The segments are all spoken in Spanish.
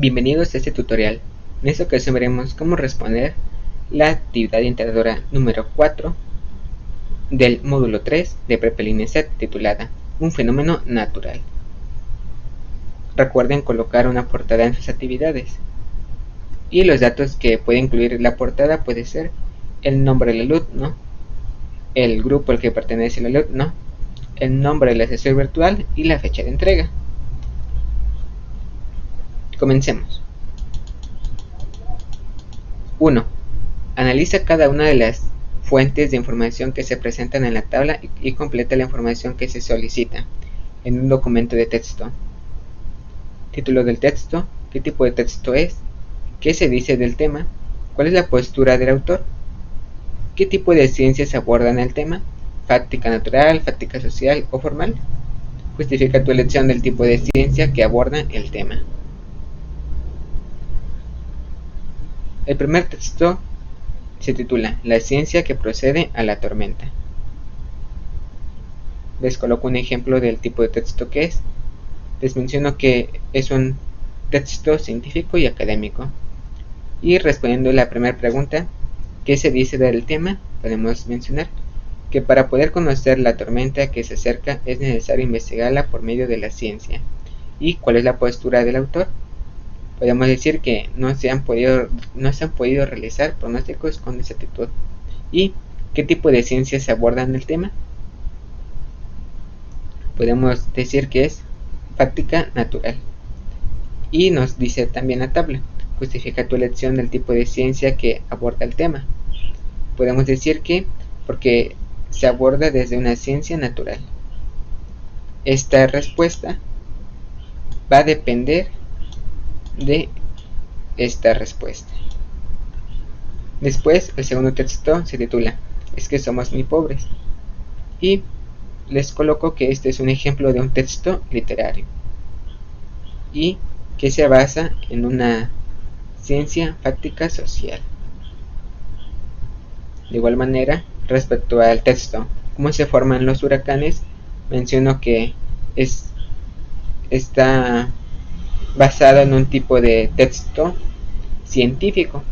Bienvenidos a este tutorial. En esta ocasión veremos cómo responder la actividad integradora número 4 del módulo 3 de Prepelineset titulada Un fenómeno natural. Recuerden colocar una portada en sus actividades. Y los datos que puede incluir la portada puede ser el nombre del alumno, el grupo al que pertenece el alumno, el nombre del asesor virtual y la fecha de entrega. Comencemos. 1. Analiza cada una de las fuentes de información que se presentan en la tabla y completa la información que se solicita en un documento de texto. Título del texto, qué tipo de texto es, qué se dice del tema, cuál es la postura del autor, qué tipo de ciencias abordan el tema, fáctica natural, fáctica social o formal. Justifica tu elección del tipo de ciencia que aborda el tema. El primer texto se titula La ciencia que procede a la tormenta. Les coloco un ejemplo del tipo de texto que es. Les menciono que es un texto científico y académico. Y respondiendo a la primera pregunta, ¿qué se dice del tema? Podemos mencionar que para poder conocer la tormenta que se acerca es necesario investigarla por medio de la ciencia. ¿Y cuál es la postura del autor? Podemos decir que no se han podido realizar pronósticos con exactitud. ¿Y qué tipo de ciencias se abordan el tema? Podemos decir que es fáctica natural. Y nos dice también la tabla, justifica tu elección del tipo de ciencia que aborda el tema. Podemos decir que porque se aborda desde una ciencia natural. Esta respuesta va a depender de esta respuesta. Después, el segundo texto se titula Es que somos muy pobres. Y les coloco que este es un ejemplo de un texto literario y que se basa en una ciencia fáctica social. De igual manera, respecto al texto, cómo se forman los huracanes, menciono que está basado en un tipo de texto científico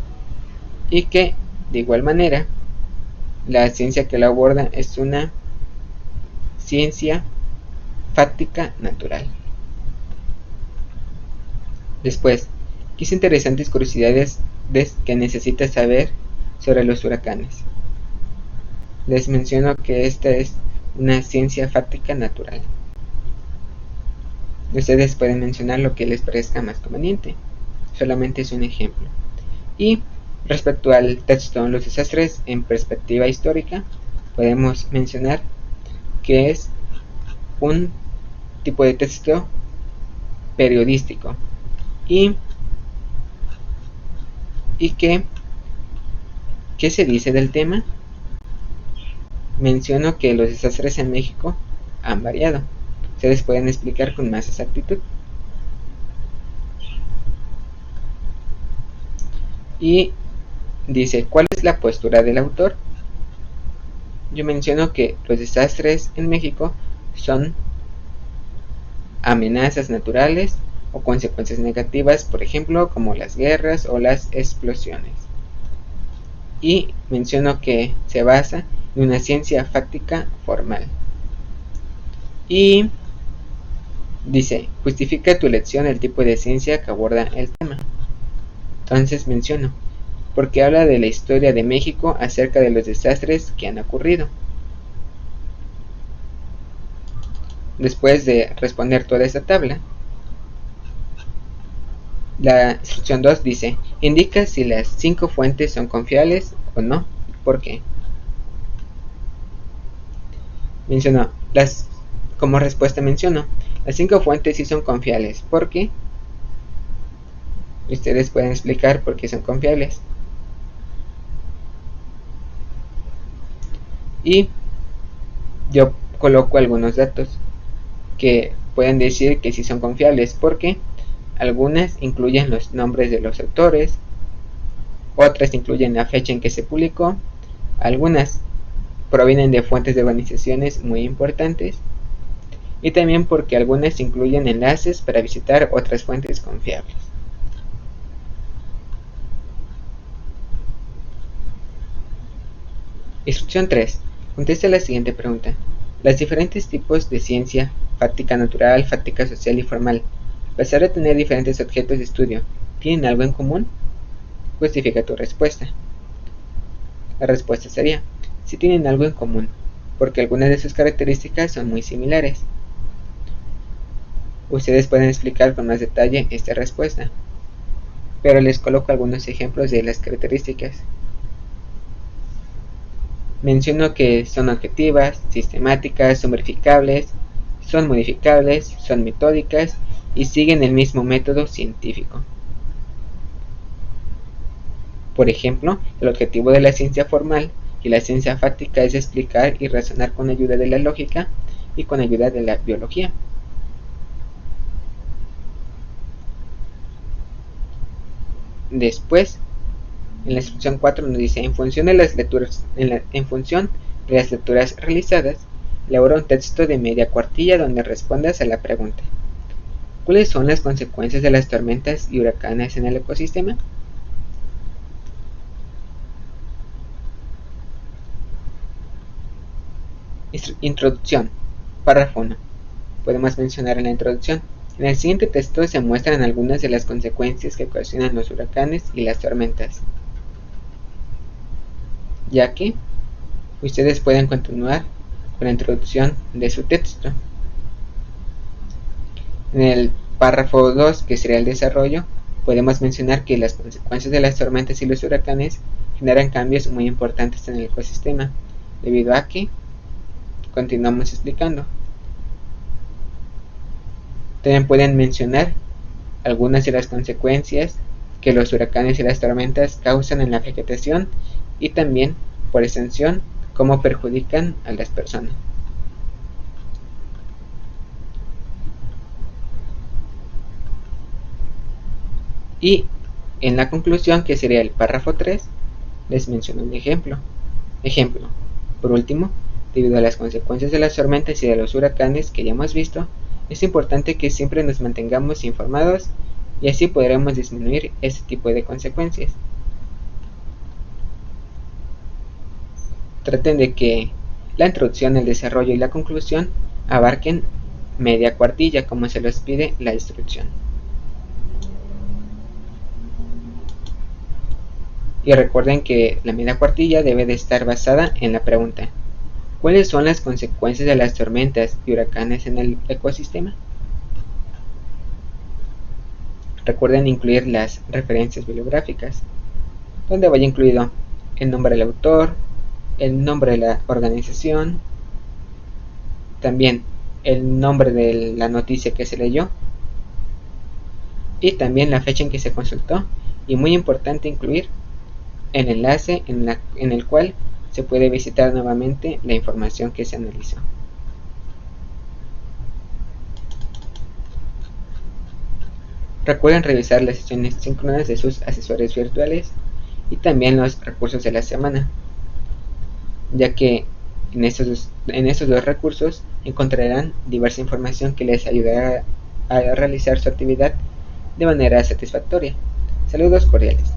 y que de igual manera la ciencia que lo aborda es una ciencia fáctica natural. Después, ¿qué interesantes curiosidades que necesitas saber sobre los huracanes? Les menciono que esta es una ciencia fática natural. Ustedes pueden mencionar lo que les parezca más conveniente. Solamente es un ejemplo. Y respecto al texto Los desastres en perspectiva histórica, podemos mencionar que es un tipo de texto periodístico y que ¿qué se dice del tema? Menciono que los desastres en México han variado. Ustedes pueden explicar con más exactitud. Y dice, ¿cuál es la postura del autor? Yo menciono que los desastres en México son amenazas naturales o consecuencias negativas, por ejemplo, como las guerras o las explosiones. Y menciono que se basa en una ciencia fáctica formal. Y dice, justifica tu elección el tipo de ciencia que aborda el tema. Entonces menciono, porque habla de la historia de México acerca de los desastres que han ocurrido. Después de responder toda esta tabla, la instrucción 2 dice, indica si las 5 fuentes son confiables o no, ¿por qué? Como respuesta menciono, las 5 fuentes sí son confiables, ¿por qué? Ustedes pueden explicar por qué son confiables. Y yo coloco algunos datos que pueden decir que sí son confiables, porque algunas incluyen los nombres de los autores, otras incluyen la fecha en que se publicó, algunas provienen de fuentes de organizaciones muy importantes y también porque algunas incluyen enlaces para visitar otras fuentes confiables. Instrucción 3. Contesta la siguiente pregunta. Los diferentes tipos de ciencia, fáctica natural, fáctica social y formal, a pesar de tener diferentes objetos de estudio, ¿tienen algo en común? Justifica tu respuesta. La respuesta sería, sí tienen algo en común, porque algunas de sus características son muy similares. Ustedes pueden explicar con más detalle esta respuesta, pero les coloco algunos ejemplos de las características. Menciono que son objetivas, sistemáticas, son verificables, son modificables, son metódicas y siguen el mismo método científico. Por ejemplo, el objetivo de la ciencia formal y la ciencia fáctica es explicar y razonar con ayuda de la lógica y con ayuda de la biología. Después, en la instrucción 4 nos dice, en función de las lecturas realizadas, elabora un texto de media cuartilla donde respondas a la pregunta: ¿cuáles son las consecuencias de las tormentas y huracanes en el ecosistema? Introducción. Párrafo 1. Podemos mencionar en la introducción: en el siguiente texto se muestran algunas de las consecuencias que ocasionan los huracanes y las tormentas. Ya que ustedes pueden continuar con la introducción de su texto. En el párrafo 2, que sería el desarrollo, podemos mencionar que las consecuencias de las tormentas y los huracanes generan cambios muy importantes en el ecosistema, debido a que continuamos explicando. También pueden mencionar algunas de las consecuencias que los huracanes y las tormentas causan en la vegetación y también, por extensión, cómo perjudican a las personas. Y en la conclusión, que sería el párrafo 3, les menciono un ejemplo. Por último, debido a las consecuencias de las tormentas y de los huracanes que ya hemos visto, es importante que siempre nos mantengamos informados y así podremos disminuir este tipo de consecuencias. Traten de que la introducción, el desarrollo y la conclusión abarquen media cuartilla, como se los pide la instrucción. Y recuerden que la media cuartilla debe de estar basada en la pregunta: ¿cuáles son las consecuencias de las tormentas y huracanes en el ecosistema? Recuerden incluir las referencias bibliográficas, donde vaya incluido el nombre del autor, el nombre de la organización, también el nombre de la noticia que se leyó y también la fecha en que se consultó, y muy importante incluir el enlace en el cual se puede visitar nuevamente la información que se analizó. Recuerden revisar las sesiones síncronas de sus asesores virtuales y también los recursos de la semana, ya que en estos dos recursos encontrarán diversa información que les ayudará a realizar su actividad de manera satisfactoria. Saludos cordiales.